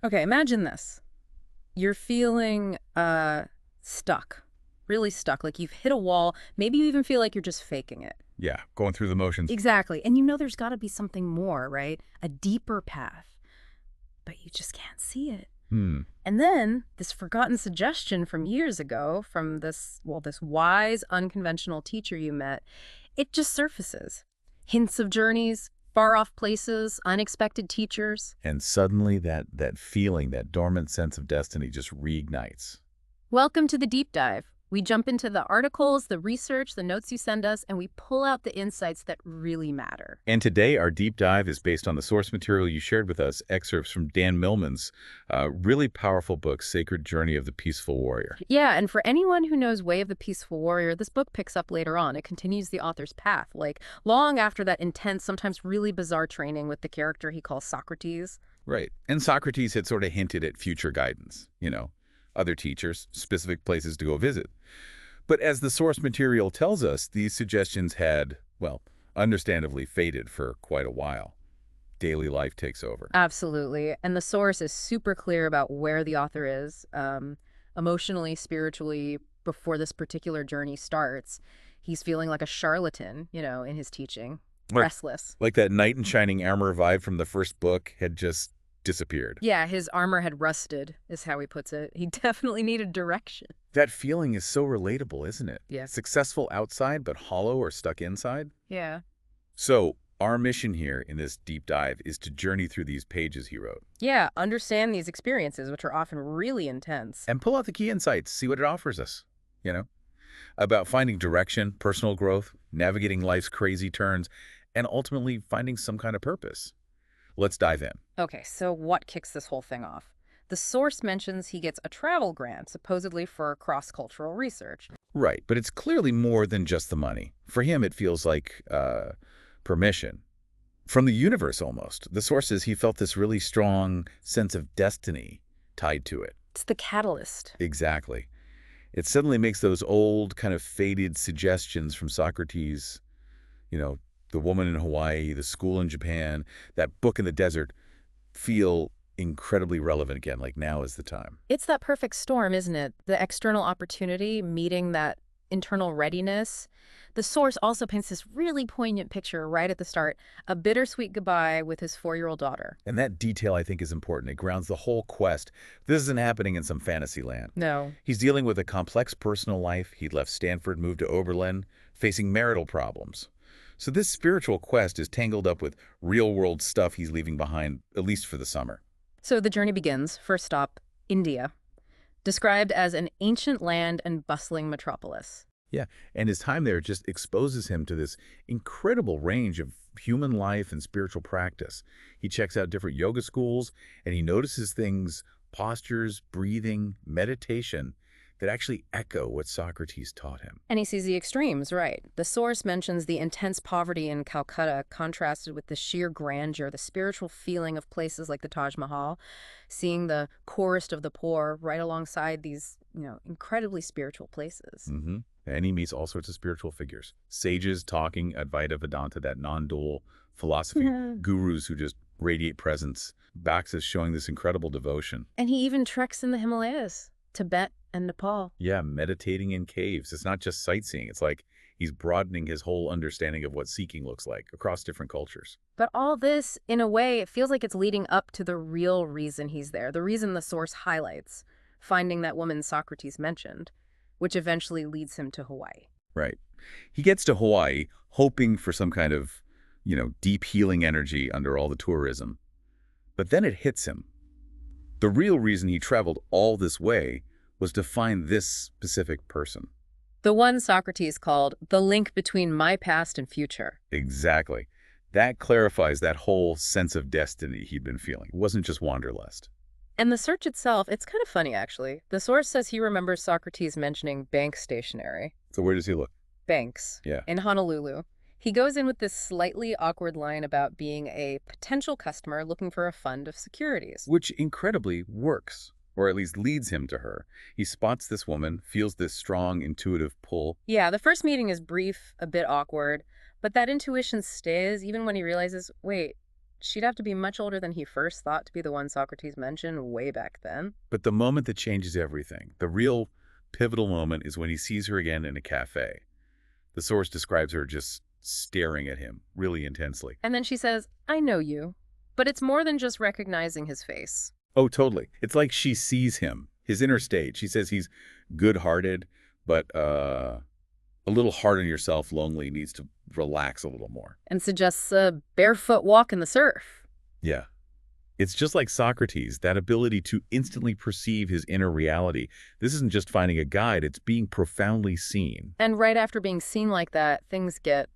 Okay, imagine this. You're feeling stuck, really stuck, like you've hit a wall. Maybe you even feel like you're just faking it. Yeah, going through the motions. Exactly. And you know there's got to be something more, right? A deeper path, but you just can't see it. Hmm. And then this forgotten suggestion from years ago from this wise, unconventional teacher you met, it just surfaces. Hints of journeys, far off places, unexpected teachers. And suddenly that feeling, that dormant sense of destiny just reignites. Welcome to the deep dive. We jump into the articles, the research, the notes you send us, and we pull out the insights that really matter. And today, our deep dive is based on the source material you shared with us, excerpts from Dan Millman's really powerful book, Sacred Journey of the Peaceful Warrior. Yeah, and for anyone who knows Way of the Peaceful Warrior, this book picks up later on. It continues the author's path, like long after that intense, sometimes really bizarre training with the character he calls Socrates. Right. And Socrates had sort of hinted at future guidance, other teachers, specific places to go visit. But as the source material tells us, these suggestions had, well, understandably faded for quite a while. Daily life takes over. Absolutely. And the source is super clear about where the author is, emotionally, spiritually, before this particular journey starts. He's feeling like a charlatan, in his teaching, Like, restless. like that knight in shining armor vibe from the first book had just disappeared. Yeah, his armor had rusted, is how he puts it. He definitely needed direction. That feeling is so relatable, isn't it? Yeah. Successful outside, but hollow or stuck inside. Yeah. So, our mission here in this deep dive is to journey through these pages he wrote Yeah, understand these experiences, which are often really intense. and pull out the key insights, see what it offers us, you know, about finding direction, personal growth, navigating life's crazy turns, and ultimately finding some kind of purpose. Let's dive in. Okay, so what kicks this whole thing off? The source mentions he gets a travel grant, supposedly for cross-cultural research. Right, but it's clearly more than just the money. For him, it feels like permission. From the universe, almost. The source says he felt this really strong sense of destiny tied to it. It's the catalyst. Exactly. It suddenly makes those old, kind of faded suggestions from Socrates, the woman in Hawaii, the school in Japan, that book in the desert, feel incredibly relevant again, like now is the time. It's that perfect storm, isn't it? The external opportunity meeting that internal readiness. The source also paints this really poignant picture right at the start, a bittersweet goodbye with his 4-year-old daughter. And that detail, I think, is important. It grounds the whole quest. This isn't happening in some fantasy land. No. He's dealing with a complex personal life. He'd left Stanford, moved to Oberlin, facing marital problems. So this spiritual quest is tangled up with real-world stuff he's leaving behind, at least for the summer. So the journey begins. First stop, India. Described as an ancient land and bustling metropolis. Yeah, and his time there just exposes him to this incredible range of human life and spiritual practice. He checks out different yoga schools, and he notices things, postures, breathing, meditation, that actually echo what Socrates taught him. And he sees the extremes, right. The source mentions the intense poverty in Calcutta contrasted with the sheer grandeur, the spiritual feeling of places like the Taj Mahal, seeing the poorest of the poor right alongside these, incredibly spiritual places. And he meets all sorts of spiritual figures. Sages talking Advaita Vedanta, that non-dual philosophy. Gurus who just radiate presence. Bhaktas showing this incredible devotion. And he even treks in the Himalayas, Tibet and Nepal. Yeah, meditating in caves. It's not just sightseeing. It's like he's broadening his whole understanding of what seeking looks like across different cultures. But all this, in a way, it feels like it's leading up to the real reason he's there, the reason the source highlights, finding that woman Socrates mentioned, which eventually leads him to Hawaii. Right. He gets to Hawaii hoping for some kind of, deep healing energy under all the tourism. But then it hits him. The real reason he traveled all this way was to find this specific person. The one Socrates called the link between my past and future. Exactly. That clarifies that whole sense of destiny he'd been feeling. It wasn't just wanderlust. And the search itself, it's kind of funny, actually. The source says he remembers Socrates mentioning bank stationery. So where does he look? Banks. Yeah. In Honolulu. He goes in with this slightly awkward line about being a potential customer looking for a fund of securities. Which incredibly works, or at least leads him to her. He spots this woman, feels this strong, intuitive pull. Yeah, the first meeting is brief, a bit awkward, but that intuition stays even when he realizes, wait, She'd have to be much older than he first thought to be the one Socrates mentioned way back then. But the moment that changes everything, the real pivotal moment, is when he sees her again in a cafe. The source describes her just staring at him really intensely. And then she says, I know you. But it's more than just recognizing his face. Oh, totally. It's like she sees him, his inner state. She says he's good-hearted, but a little hard on yourself, lonely, needs to relax a little more. And suggests a barefoot walk in the surf. Yeah. It's just like Socrates, that ability to instantly perceive his inner reality. This isn't just finding a guide, it's being profoundly seen. And right after being seen like that, things get,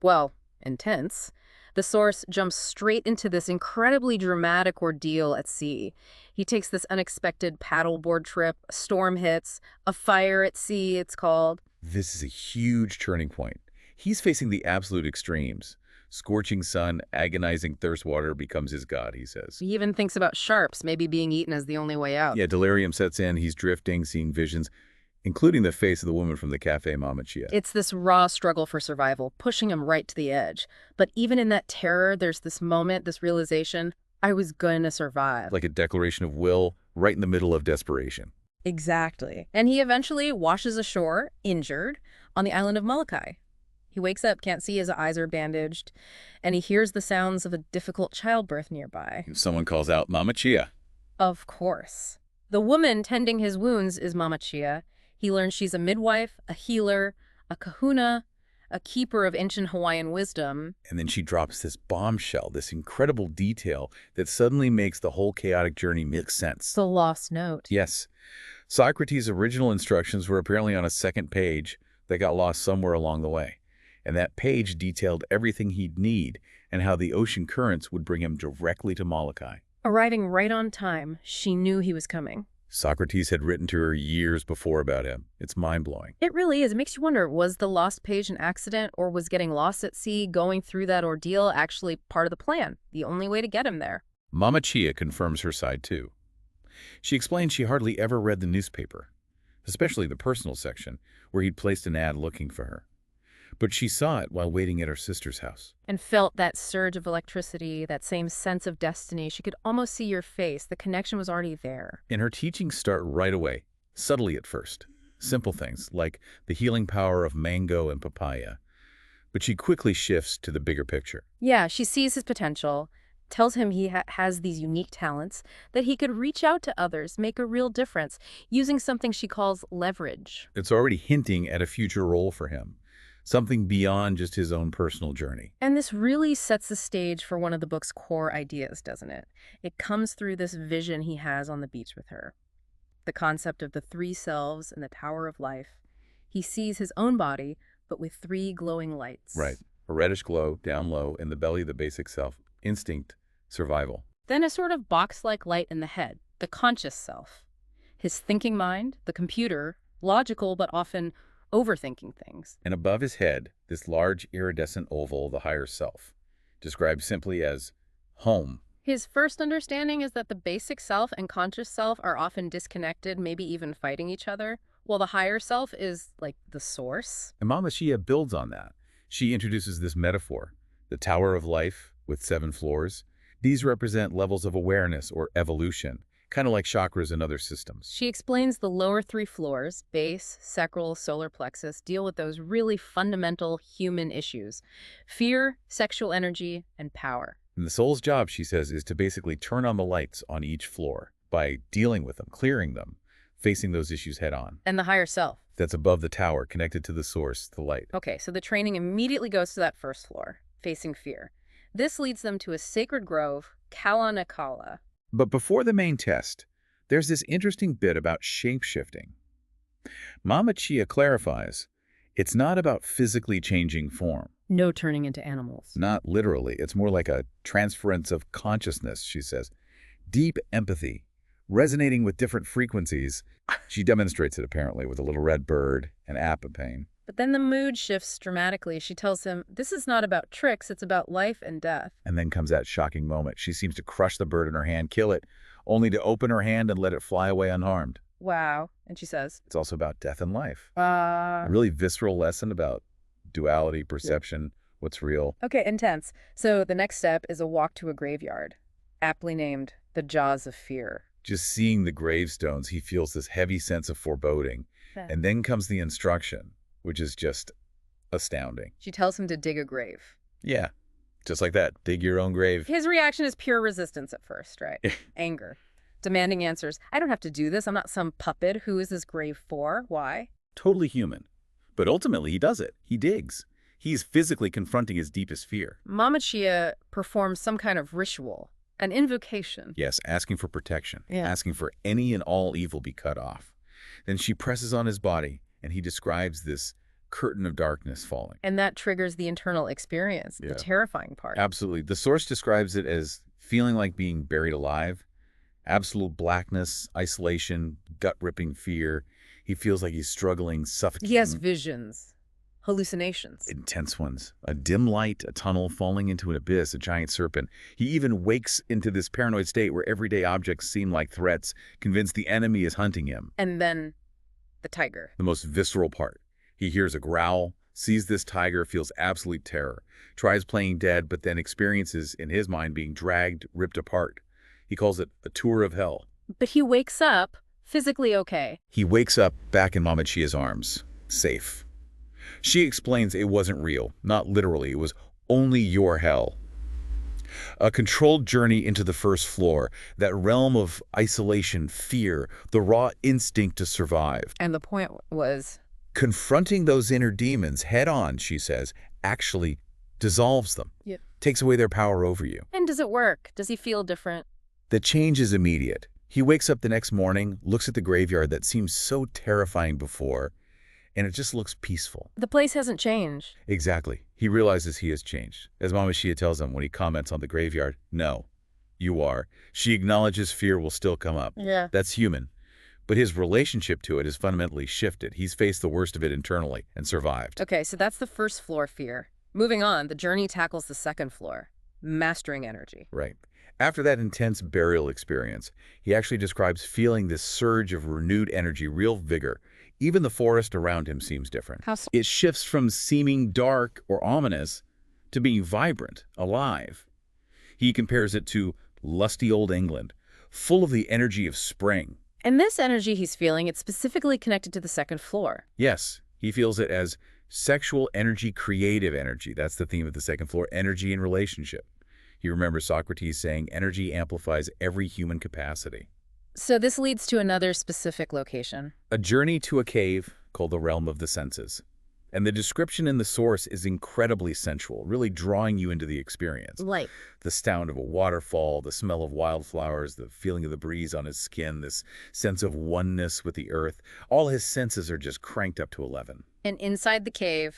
well, intense. The source jumps straight into this incredibly dramatic ordeal at sea. He takes this unexpected paddleboard trip, a storm hits, a fire at sea, it's called. This is a huge turning point. He's facing the absolute extremes. Scorching sun, agonizing thirst water becomes his god, he says. He even thinks about sharps maybe being eaten as the only way out. Yeah, delirium sets in, he's drifting, seeing visions, including the face of the woman from the cafe, Mama Chia. It's this raw struggle for survival, pushing him right to the edge. But even in that terror, there's this moment, this realization, I was gonna survive. Like a declaration of will, right in the middle of desperation. Exactly. And he eventually washes ashore, injured, on the island of Molokai. He wakes up, can't see, his eyes are bandaged, and he hears the sounds of a difficult childbirth nearby. Someone calls out, Mama Chia. Of course. The woman tending his wounds is Mama Chia. He learns she's a midwife, a healer, a kahuna, a keeper of ancient Hawaiian wisdom. And then she drops this bombshell, this incredible detail that suddenly makes the whole chaotic journey make sense. The lost note. Yes. Socrates' original instructions were apparently on a second page that got lost somewhere along the way. And that page detailed everything he'd need and how the ocean currents would bring him directly to Molokai. Arriving right on time, she knew he was coming. Socrates had written to her years before about him. It's mind-blowing. It really is. It makes you wonder, was the lost page an accident, or was getting lost at sea, going through that ordeal, actually part of the plan, the only way to get him there? Mama Chia confirms her side, too. She explains she hardly ever read the newspaper, especially the personal section, where he'd placed an ad looking for her. But she saw it while waiting at her sister's house. And felt that surge of electricity, that same sense of destiny. She could almost see your face. The connection was already there. And her teachings start right away, subtly at first. Simple things, like the healing power of mango and papaya. But she quickly shifts to the bigger picture. Yeah, she sees his potential, tells him he has these unique talents, that he could reach out to others, make a real difference, using something she calls leverage. It's already hinting at a future role for him. Something beyond just his own personal journey. And this really sets the stage for one of the book's core ideas, doesn't it? It comes through this vision he has on the beach with her. The concept of the three selves and the tower of life. He sees his own body, but with three glowing lights. Right. A reddish glow, down low, in the belly of the basic self. Instinct, survival. Then a sort of box-like light in the head, the conscious self. His thinking mind, the computer, logical but often overthinking things. And above his head, this large iridescent oval, the higher self, described simply as home. His first understanding is that the basic self and conscious self are often disconnected, maybe even fighting each other, while the higher self is like the source. And Mama Chia builds on that. She introduces this metaphor, the tower of life with 7 floors. These represent levels of awareness or evolution, kind of like chakras in other systems. She explains the lower 3 floors, base, sacral, solar plexus, deal with those really fundamental human issues: fear, sexual energy, and power. And the soul's job, she says, is to basically turn on the lights on each floor by dealing with them, clearing them, facing those issues head on. And the higher self. That's above the tower, connected to the source, the light. Okay, so the training immediately goes to that first floor, facing fear. This leads them to a sacred grove, Kala. But before the main test, there's this interesting bit about shape-shifting. Mama Chia clarifies, it's not about physically changing form. No turning into animals. Not literally. It's more like a transference of consciousness, she says. Deep empathy, resonating with different frequencies. She demonstrates it, apparently, with a little red bird and apopane. But then the mood shifts dramatically. She tells him, this is not about tricks, it's about life and death. And then comes that shocking moment. She seems to crush the bird in her hand, kill it, only to open her hand and let it fly away unharmed. Wow. And she says, it's also about death and life. A really visceral lesson about duality, perception, what's real. Okay, intense. So the next step is a walk to a graveyard, aptly named the Jaws of Fear. Just seeing the gravestones, he feels this heavy sense of foreboding. Yeah. And then comes the instruction, which is just astounding. She tells him to dig a grave. Yeah, just like that. Dig your own grave. His reaction is pure resistance at first, right? Anger. Demanding answers. I don't have to do this. I'm not some puppet. Who is this grave for? Why? Totally human. But ultimately, he does it. He digs. He's physically confronting his deepest fear. Mama Chia performs some kind of ritual, an invocation. Yes, asking for protection. Yeah. Asking for any and all evil be cut off. Then she presses on his body, and he describes this curtain of darkness falling. And that triggers the internal experience, Yeah. the terrifying part. Absolutely. The source describes it as feeling like being buried alive, absolute blackness, isolation, gut-ripping fear. He feels like he's struggling, suffocating. He has visions, hallucinations. Intense ones. A dim light, a tunnel, falling into an abyss, a giant serpent. He even wakes into this paranoid state where everyday objects seem like threats, convinced the enemy is hunting him. And then the tiger. The most visceral part. He hears a growl, sees this tiger, feels absolute terror, tries playing dead, but then experiences, in his mind, being dragged, ripped apart. He calls it a tour of hell. But he wakes up physically okay. He wakes up back in Mama Chia's arms, safe. She explains it wasn't real, not literally. It was only your hell. A controlled journey into the first floor, that realm of isolation, fear, the raw instinct to survive. And the point was, Confronting those inner demons head on, she says, actually dissolves them, yeah. takes away their power over you. And does it work? Does he feel different? The change is immediate. He wakes up the next morning, looks at the graveyard that seemed so terrifying before, and it just looks peaceful. The place hasn't changed. Exactly. He realizes he has changed. As Mama Chia tells him when he comments on the graveyard, no, you are. She acknowledges fear will still come up. Yeah. That's human. But his relationship to it has fundamentally shifted. He's faced the worst of it internally and survived. Okay, so that's the first floor fear. Moving on, the journey tackles the second floor, mastering energy. Right. After that intense burial experience, he actually describes feeling this surge of renewed energy, real vigor. Even the forest around him seems different. How so? It shifts from seeming dark or ominous to being vibrant, alive. He compares it to lusty old England, full of the energy of spring. And this energy he's feeling, it's specifically connected to the second floor. Yes, he feels it as sexual energy, creative energy. That's the theme of the second floor, energy in relationship. He remembers Socrates saying energy amplifies every human capacity. So this leads to another specific location. A journey to a cave called the realm of the senses. And the description in the source is incredibly sensual, really drawing you into the experience. Like? The sound of a waterfall, the smell of wildflowers, the feeling of the breeze on his skin, this sense of oneness with the earth. All his senses are just cranked up to 11. And inside the cave,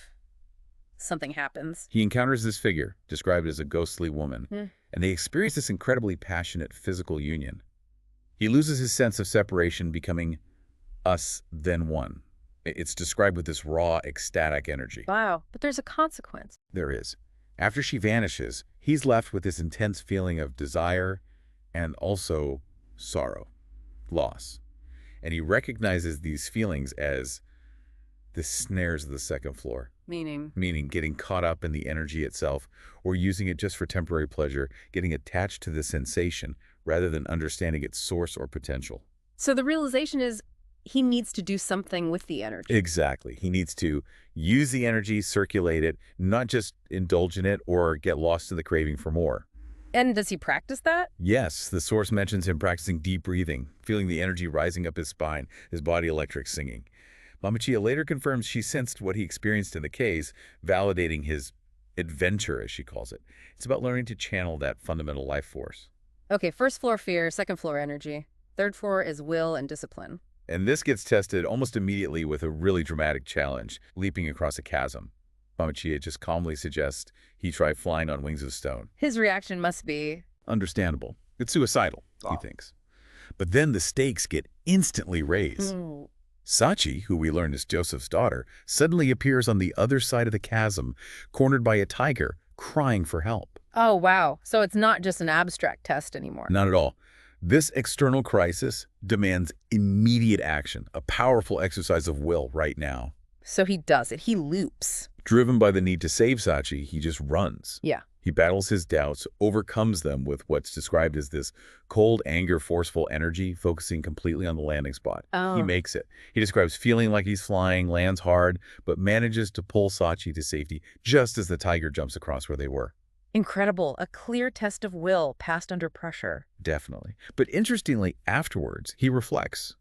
something happens. He encounters this figure, described as a ghostly woman, and they experience this incredibly passionate physical union. He loses his sense of separation, becoming us, then one. It's described with this raw, ecstatic energy. Wow, but there's a consequence. There is. After she vanishes, he's left with this intense feeling of desire and also sorrow, loss. And he recognizes these feelings as the snares of the second floor. Meaning getting caught up in the energy itself or using it just for temporary pleasure, getting attached to the sensation rather than understanding its source or potential. So the realization is he needs to do something with the energy. Exactly. He needs to use the energy, circulate it, not just indulge in it or get lost in the craving for more. And does he practice that? Yes, the source mentions him practicing deep breathing, feeling the energy rising up his spine, his body electric singing. Mama Chia later confirms she sensed what he experienced in the caves, validating his adventure, as she calls it. It's about learning to channel that fundamental life force. Okay, first floor fear, second floor energy. Third floor is will and discipline. And this gets tested almost immediately with a really dramatic challenge, leaping across a chasm. Mama Chia just calmly suggests he try flying on wings of stone. His reaction must be Understandable. It's suicidal, he thinks. But then the stakes get instantly raised. Sachi, who we learn is Joseph's daughter, suddenly appears on the other side of the chasm, cornered by a tiger, crying for help. Oh, wow. So it's not just an abstract test anymore. Not at all. This external crisis demands immediate action, a powerful exercise of will right now. So he does it. He loops. Driven by the need to save Sachi, he just runs. Yeah. He battles his doubts, overcomes them with what's described as this cold, anger, forceful energy, focusing completely on the landing spot. He Oh, makes it. He describes feeling like he's flying, lands hard, but manages to pull Sachi to safety just as the tiger jumps across where they were. incredible. A clear test of will passed under pressure. Definitely. But interestingly, afterwards, he reflects.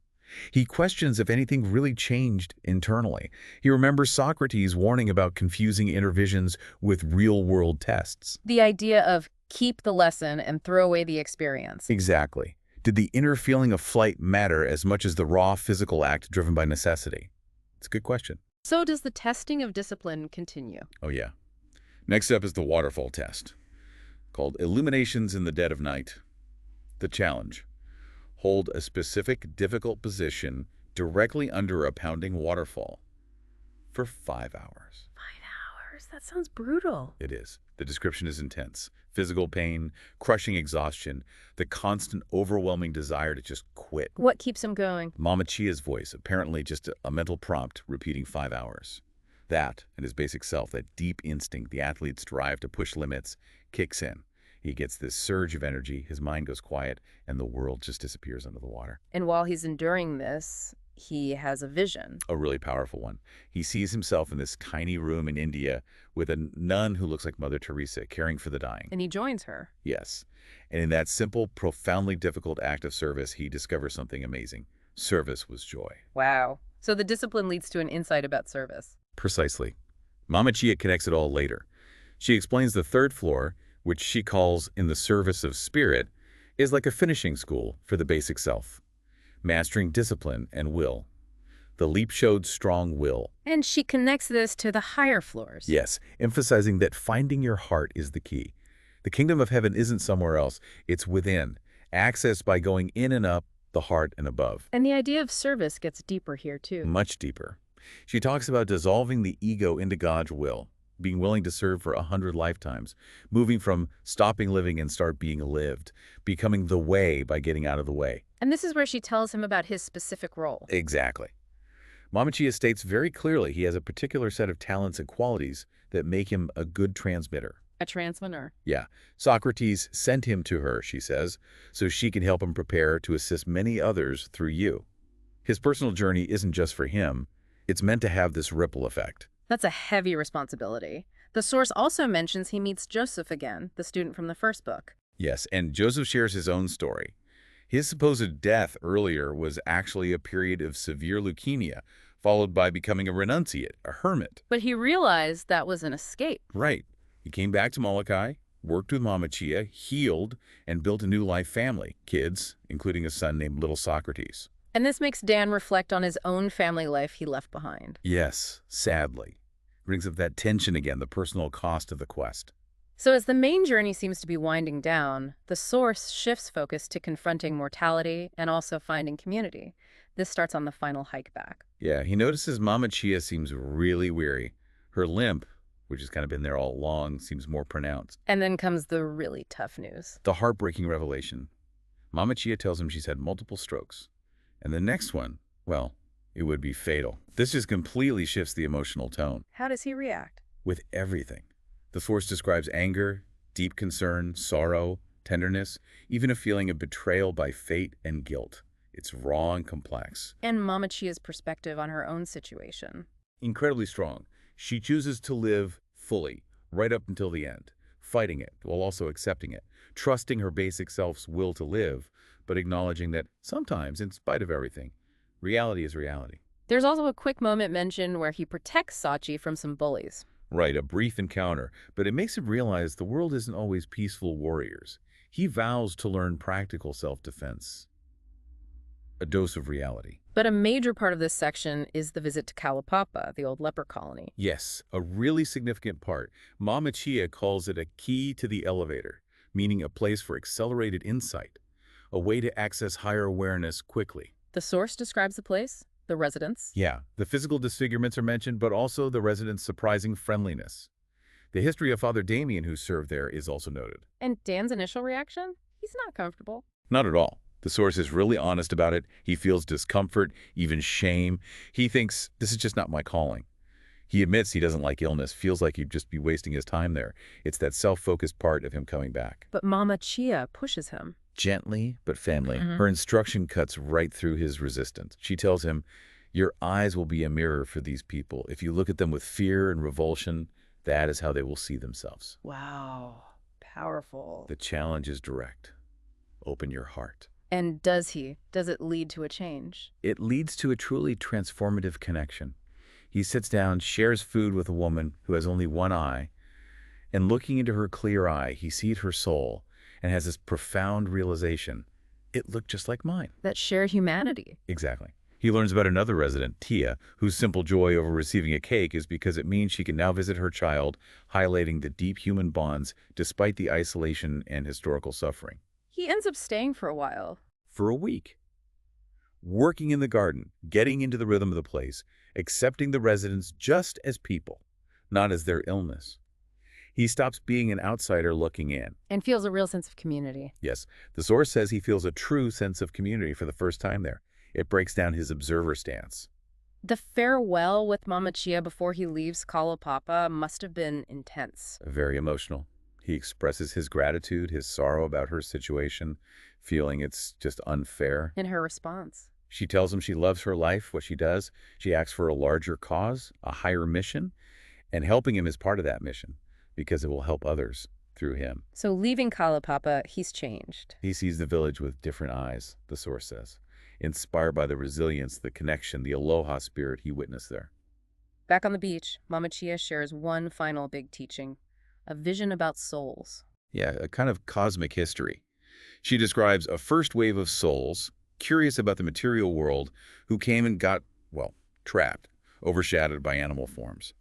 He questions if anything really changed internally. He remembers Socrates warning about confusing inner visions with real-world tests. The idea of keep the lesson and throw away the experience. Exactly. Did the inner feeling of flight matter as much as the raw physical act driven by necessity? It's a good question. So does the testing of discipline continue? Oh, yeah. Next up is the waterfall test, called Illuminations in the Dead of Night. The challenge: hold a specific, difficult position directly under a pounding waterfall for 5 hours. 5 hours? That sounds brutal. It is. The description is intense. Physical pain, crushing exhaustion, the constant, overwhelming desire to just quit. What keeps him going? Mama Chia's voice, apparently just a mental prompt, repeating 5 hours. That, and his basic self, that deep instinct, the athlete's drive to push limits, kicks in. He gets this surge of energy, his mind goes quiet, and the world just disappears under the water. And while he's enduring this, he has a vision. A really powerful one. He sees himself in this tiny room in India with a nun who looks like Mother Teresa, caring for the dying. And he joins her. Yes. And in that simple, profoundly difficult act of service, he discovers something amazing. Service was joy. Wow. So the discipline leads to an insight about service. Precisely. Mama Chia connects it all later. She explains the third floor, which she calls in the service of spirit, is like a finishing school for the basic self, mastering discipline and will. The leap showed strong will. And she connects this to the higher floors. Yes, emphasizing that finding your heart is the key. The kingdom of heaven isn't somewhere else, it's within, accessed by going in and up, the heart and above. And the idea of service gets deeper here, too. Much deeper. She talks about dissolving the ego into God's will, being willing to serve for 100 lifetimes, moving from stopping living and start being lived, becoming the way by getting out of the way. And this is where she tells him about his specific role. Exactly. Mama Chia states very clearly he has a particular set of talents and qualities that make him a good transmitter. A transmitter. Yeah, Socrates sent him to her, she says, so she can help him prepare to assist many others through you. His personal journey isn't just for him. It's meant to have this ripple effect. That's a heavy responsibility. The source also mentions he meets Joseph again, the student from the first book. Yes, and Joseph shares his own story. His supposed death earlier was actually a period of severe leukemia, followed by becoming a renunciate, a hermit. But he realized that was an escape. Right. He came back to Molokai, worked with Mama Chia, healed, and built a new life family, kids, including a son named Little Socrates. And this makes Dan reflect on his own family life he left behind. Yes, sadly. Brings up that tension again, the personal cost of the quest. So as the main journey seems to be winding down, the source shifts focus to confronting mortality and also finding community. This starts on the final hike back. Yeah, he notices Mama Chia seems really weary. Her limp, which has kind of been there all along, seems more pronounced. And then comes the really tough news. The heartbreaking revelation. Mama Chia tells him she's had multiple strokes. And the next one, well, it would be fatal. This just completely shifts the emotional tone. How does he react? With everything. The source describes anger, deep concern, sorrow, tenderness, even a feeling of betrayal by fate and guilt. It's raw and complex. And Mama Chia's perspective on her own situation. Incredibly strong. She chooses to live fully, right up until the end, fighting it while also accepting it, trusting her basic self's will to live, but acknowledging that sometimes, in spite of everything, reality is reality. There's also a quick moment mentioned where he protects Sachi from some bullies. Right, a brief encounter, but it makes him realize the world isn't always peaceful warriors. He vows to learn practical self-defense. A dose of reality. But a major part of this section is the visit to Kalapapa, the old leper colony. Yes, a really significant part. Mama Chia calls it a key to the elevator, meaning a place for accelerated insight, a way to access higher awareness quickly. The source describes the place, the residents. Yeah, the physical disfigurements are mentioned, but also the residents' surprising friendliness. The history of Father Damien, who served there, is also noted. And Dan's initial reaction? He's not comfortable. Not at all. The source is really honest about it. He feels discomfort, even shame. He thinks, this is just not my calling. He admits he doesn't like illness, feels like he'd just be wasting his time there. It's that self-focused part of him coming back. But Mama Chia pushes him. Gently but firmly, Mhm. her instruction cuts right through his resistance. She tells him, your eyes will be a mirror for these people. If you look at them with fear and revulsion, that is how they will see themselves. Wow. Powerful. The challenge is direct. Open your heart. And does it lead to a change? It leads to a truly transformative connection. He sits down, shares food with a woman who has only one eye, and looking into her clear eye, he sees her soul and has this profound realization. It looked just like mine. That shared humanity. Exactly. He learns about another resident, Tia, whose simple joy over receiving a cake is because it means she can now visit her child, highlighting the deep human bonds despite the isolation and historical suffering. He ends up staying for a while. For a week. Working in the garden, getting into the rhythm of the place, accepting the residents just as people, not as their illness. He stops being an outsider looking in. And feels a real sense of community. Yes, the source says he feels a true sense of community for the first time there. It breaks down his observer stance. The farewell with Mama Chia before he leaves Kalapapa must have been intense. Very emotional. He expresses his gratitude, his sorrow about her situation, feeling it's just unfair. In her response. She tells him she loves her life, what she does. She asks for a larger cause, a higher mission, and helping him is part of that mission because it will help others through him. So leaving Kalapapa, he's changed. He sees the village with different eyes, the source says, inspired by the resilience, the connection, the aloha spirit he witnessed there. Back on the beach, Mama Chia shares one final big teaching, a vision about souls. Yeah, a kind of cosmic history. She describes a first wave of souls, curious about the material world, who came and got, well, trapped, overshadowed by animal forms.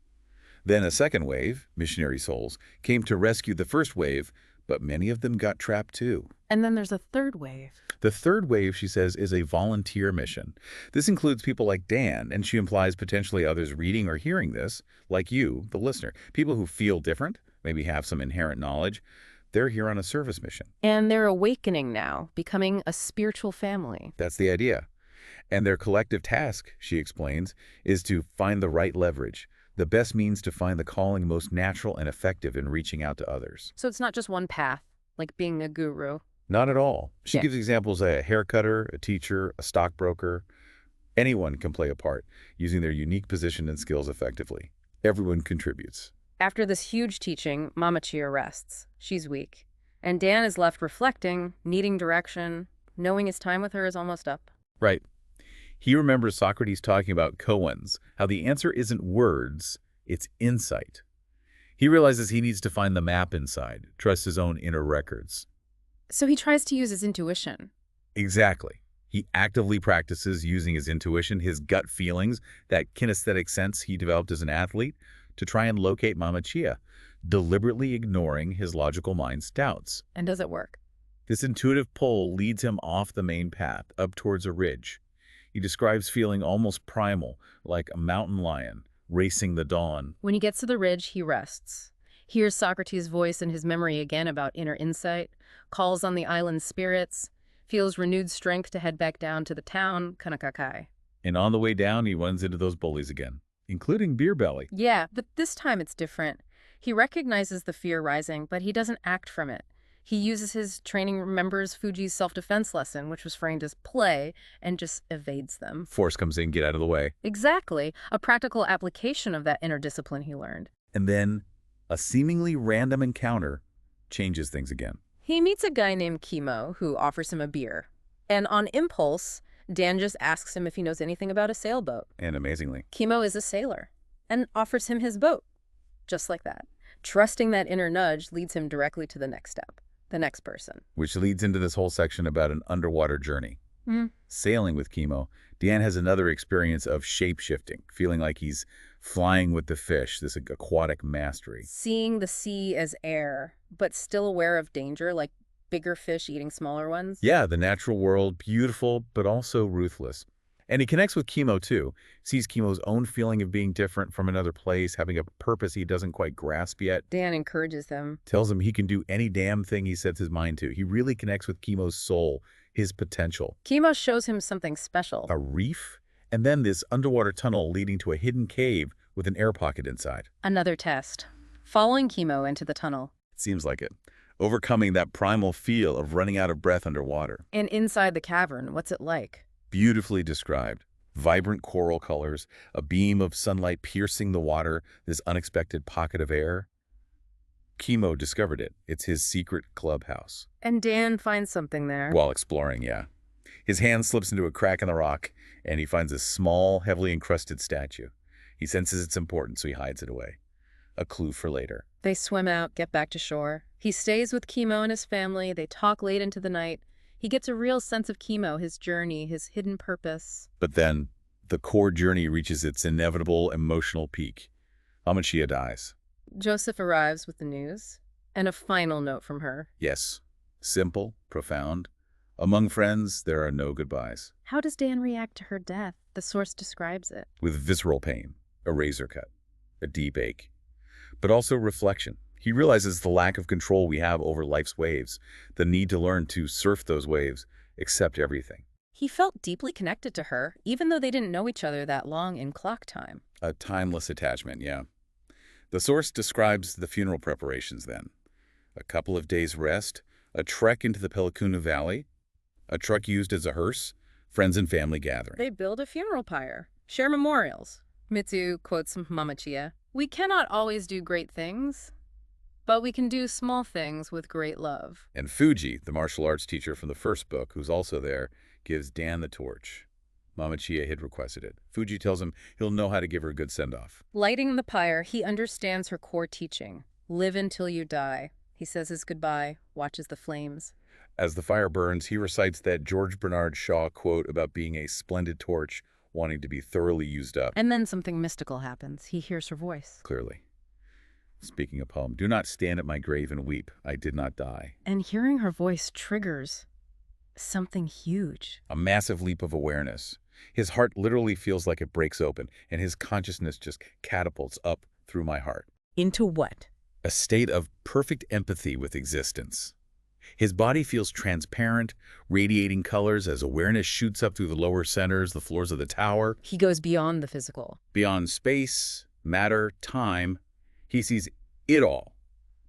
Then a second wave, missionary souls, came to rescue the first wave, but many of them got trapped too. And then there's a third wave. The third wave, she says, is a volunteer mission. This includes people like Dan, and she implies potentially others reading or hearing this, like you, the listener. People who feel different, maybe have some inherent knowledge. They're here on a service mission. And they're awakening now, becoming a spiritual family. That's the idea. And their collective task, she explains, is to find the right leverage, the best means to find the calling most natural and effective in reaching out to others. So it's not just one path, like being a guru. Not at all. She Yeah. gives examples of a haircutter, a teacher, a stockbroker. Anyone can play a part, using their unique position and skills effectively. Everyone contributes. After this huge teaching, Mama Chia rests. She's weak. And Dan is left reflecting, needing direction, knowing his time with her is almost up. Right. He remembers Socrates talking about koans, how the answer isn't words, it's insight. He realizes he needs to find the map inside, trust his own inner records. So he tries to use his intuition. Exactly. He actively practices using his intuition, his gut feelings, that kinesthetic sense he developed as an athlete, to try and locate Mama Chia, deliberately ignoring his logical mind's doubts. And does it work? This intuitive pull leads him off the main path, up towards a ridge. He describes feeling almost primal, like a mountain lion, racing the dawn. When he gets to the ridge, he rests. Hears Socrates' voice in his memory again about inner insight, calls on the island's spirits, feels renewed strength to head back down to the town, Kanakakai. And on the way down, he runs into those bullies again, including Beer Belly. Yeah, but this time it's different. He recognizes the fear rising, but he doesn't act from it. He uses his training, remembers Fuji's self-defense lesson, which was framed as play, and just evades them. Force comes in, get out of the way. Exactly, a practical application of that inner discipline he learned. And then a seemingly random encounter changes things again. He meets a guy named Kimo who offers him a beer. And on impulse, Dan just asks him if he knows anything about a sailboat. And amazingly, Kimo is a sailor and offers him his boat. Just like that. Trusting that inner nudge leads him directly to the next step, the next person. which leads into this whole section about an underwater journey. Sailing with Kimo, Dan has another experience of shape-shifting, feeling like he's flying with the fish, this aquatic mastery. Seeing the sea as air, but still aware of danger, like bigger fish eating smaller ones. Yeah, the natural world, beautiful, but also ruthless. And he connects with Kimo, too. Sees Kimo's own feeling of being different from another place, having a purpose he doesn't quite grasp yet. Dan encourages them. Tells him he can do any damn thing he sets his mind to. He really connects with Kimo's soul, his potential. Kimo shows him something special. A reef, and then this underwater tunnel leading to a hidden cave with an air pocket inside. Another test. Following chemo into the tunnel. It seems like it. Overcoming that primal feel of running out of breath underwater. And inside the cavern, what's it like? Beautifully described. Vibrant coral colors, a beam of sunlight piercing the water, this unexpected pocket of air. Chemo discovered it. It's his secret clubhouse. And Dan finds something there. While exploring, yeah. His hand slips into a crack in the rock, and he finds a small, heavily encrusted statue. He senses its importance, so he hides it away. A clue for later. They swim out, get back to shore. He stays with Chemo and his family. They talk late into the night. He gets a real sense of Chemo, his journey, his hidden purpose. But then, the core journey reaches its inevitable emotional peak. Mama Chia dies. Joseph arrives with the news, and a final note from her. Yes. Simple, profound. Among friends, there are no goodbyes. How does Dan react to her death? The source describes it. With visceral pain, a razor cut, a deep ache, but also reflection. He realizes the lack of control we have over life's waves, the need to learn to surf those waves, accept everything. He felt deeply connected to her, even though they didn't know each other that long in clock time. A timeless attachment, yeah. The source describes the funeral preparations then. A couple of days' rest, a trek into the Pelakuna Valley, a truck used as a hearse, friends and family gathering. They build a funeral pyre, share memorials. Mitsu quotes Mama Chia. We cannot always do great things, but we can do small things with great love. And Fuji, the martial arts teacher from the first book, who's also there, gives Dan the torch. Mama Chia had requested it. Fuji tells him he'll know how to give her a good send-off. Lighting the pyre, he understands her core teaching. Live until you die. He says his goodbye, watches the flames. As the fire burns, he recites that George Bernard Shaw quote about being a splendid torch, wanting to be thoroughly used up. And then something mystical happens. He hears her voice. Clearly. Speaking a poem, do not stand at my grave and weep. I did not die. And hearing her voice triggers something huge. A massive leap of awareness. His heart literally feels like it breaks open, and his consciousness just catapults up through my heart. Into what? A state of perfect empathy with existence. His body feels transparent, radiating colors as awareness shoots up through the lower centers, the floors of the tower. He goes beyond the physical. Beyond space, matter, time, he sees it all.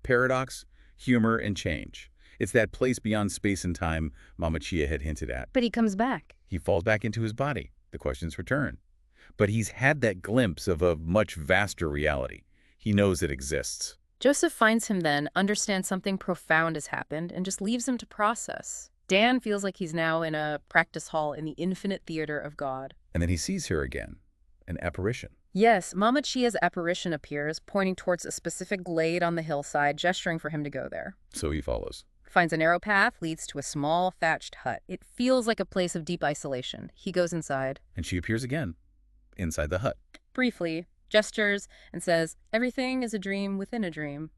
Paradox, humor, and change. It's that place beyond space and time Mama Chia had hinted at. But he comes back. He falls back into his body. The questions return. But he's had that glimpse of a much vaster reality. He knows it exists. Joseph finds him then, understands something profound has happened, and just leaves him to process. Dan feels like he's now in a practice hall in the infinite theater of God. And then he sees her again, an apparition. Yes, Mama Chia's apparition appears, pointing towards a specific glade on the hillside, gesturing for him to go there. So he follows. Finds a narrow path, leads to a small thatched hut. It feels like a place of deep isolation. He goes inside. And she appears again, inside the hut. Briefly, gestures, and says, everything is a dream within a dream.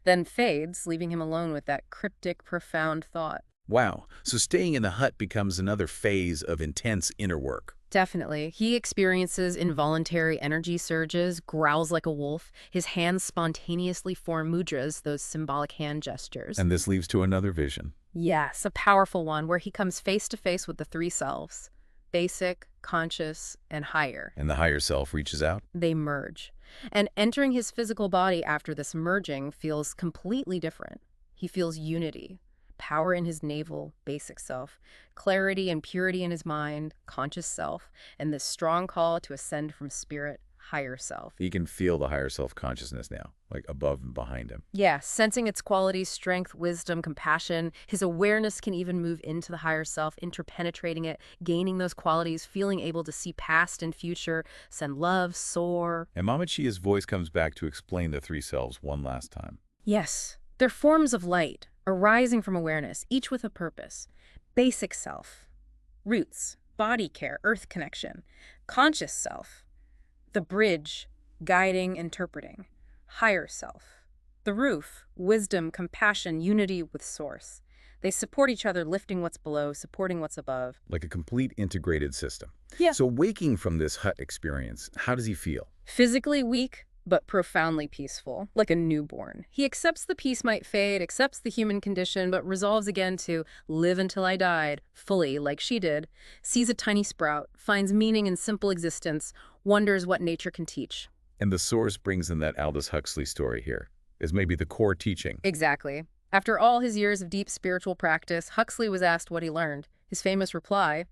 Then fades, leaving him alone with that cryptic, profound thought. Wow, so staying in the hut becomes another phase of intense inner work. Definitely. He experiences involuntary energy surges, growls like a wolf. His hands spontaneously form mudras, those symbolic hand gestures. And this leads to another vision. Yes, a powerful one where he comes face to face with the three selves. Basic, conscious, and higher. And the higher self reaches out. They merge. And entering his physical body after this merging feels completely different. He feels unity. Power in his navel, basic self, clarity and purity in his mind, conscious self, and this strong call to ascend from spirit, higher self. He can feel the higher self consciousness now, like above and behind him. Yeah, sensing its qualities, strength, wisdom, compassion. His awareness can even move into the higher self, interpenetrating it, gaining those qualities, feeling able to see past and future, send love, soar. And Mama Chia's voice comes back to explain the three selves one last time. Yes, they're forms of light, arising from awareness, each with a purpose. Basic self, roots, body care, earth connection. Conscious self, the bridge, guiding, interpreting. Higher self, the roof, wisdom, compassion, unity with source. They support each other, lifting what's below, supporting what's above. Like a complete integrated system. Yeah. So waking from this hut experience, how does he feel? Physically weak, but profoundly peaceful, like a newborn. He accepts the peace might fade, accepts the human condition, but resolves again to live until I died, fully, like she did, sees a tiny sprout, finds meaning in simple existence, wonders what nature can teach. And the source brings in that Aldous Huxley story here, as maybe the core teaching. Exactly. After all his years of deep spiritual practice, Huxley was asked what he learned. His famous reply,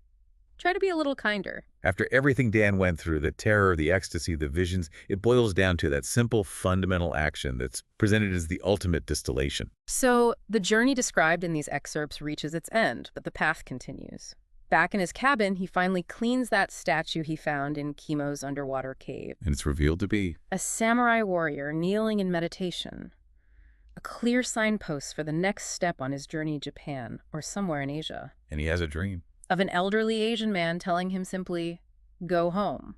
try to be a little kinder. After everything Dan went through, the terror, the ecstasy, the visions, it boils down to that simple, fundamental action that's presented as the ultimate distillation. So, the journey described in these excerpts reaches its end, but the path continues. Back in his cabin, he finally cleans that statue he found in Kimo's underwater cave. And it's revealed to be. A samurai warrior kneeling in meditation. A clear signpost for the next step on his journey to Japan or somewhere in Asia. And he has a dream. Of an elderly Asian man telling him simply, go home.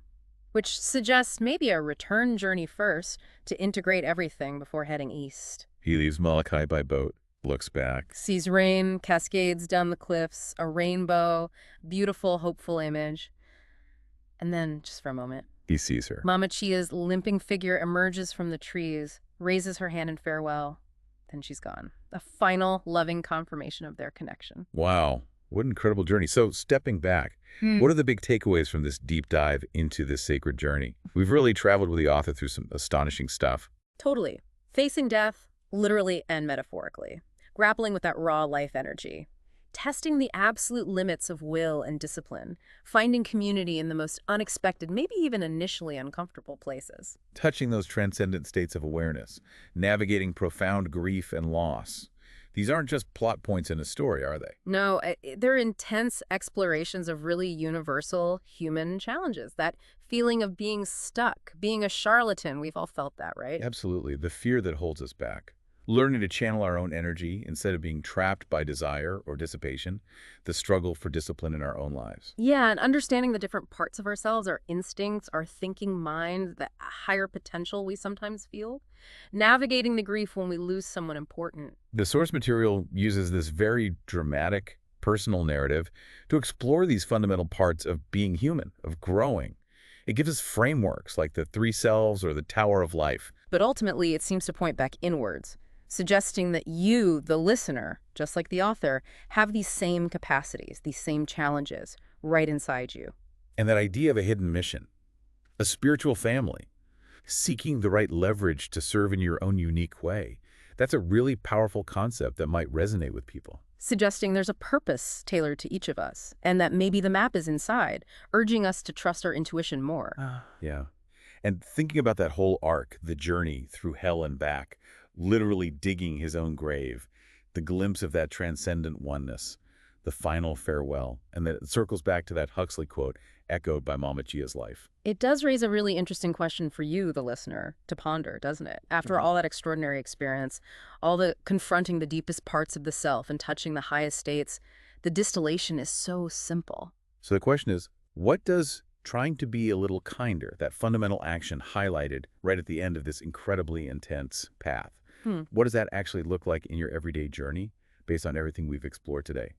Which suggests maybe a return journey first to integrate everything before heading east. He leaves Molokai by boat, looks back. Sees rain, cascades down the cliffs, a rainbow, beautiful, hopeful image. And then, just for a moment, He sees her. Mama Chia's limping figure emerges from the trees, raises her hand in farewell. Then she's gone. A final, loving confirmation of their connection. Wow. What an incredible journey. So, stepping back, what are the big takeaways from this deep dive into this sacred journey? We've really traveled with the author through some astonishing stuff. Totally. Facing death, literally and metaphorically. Grappling with that raw life energy. Testing the absolute limits of will and discipline. Finding community in the most unexpected, maybe even initially uncomfortable places. Touching those transcendent states of awareness. Navigating profound grief and loss. These aren't just plot points in a story, are they? No, they're intense explorations of really universal human challenges. That feeling of being stuck, being a charlatan, we've all felt that, right? Absolutely. The fear that holds us back. Learning to channel our own energy instead of being trapped by desire or dissipation. The struggle for discipline in our own lives. Yeah, and understanding the different parts of ourselves, our instincts, our thinking mind, the higher potential we sometimes feel. Navigating the grief when we lose someone important. The source material uses this very dramatic, personal narrative to explore these fundamental parts of being human, of growing. It gives us frameworks like the Three Selves or the Tower of Life. But ultimately, it seems to point back inwards, suggesting that you, the listener, just like the author, have these same capacities, these same challenges right inside you. And that idea of a hidden mission, a spiritual family, seeking the right leverage to serve in your own unique way. That's a really powerful concept that might resonate with people. Suggesting there's a purpose tailored to each of us, and that maybe the map is inside, urging us to trust our intuition more. Yeah. And thinking about that whole arc, the journey through hell and back, literally digging his own grave, the glimpse of that transcendent oneness, the final farewell, and that it circles back to that Huxley quote echoed by Mama Chia's life. It does raise a really interesting question for you, the listener, to ponder, doesn't it? After all that extraordinary experience, all the confronting the deepest parts of the self and touching the highest states, the distillation is so simple. So the question is, what does trying to be a little kinder, that fundamental action highlighted right at the end of this incredibly intense path, what does that actually look like in your everyday journey based on everything we've explored today?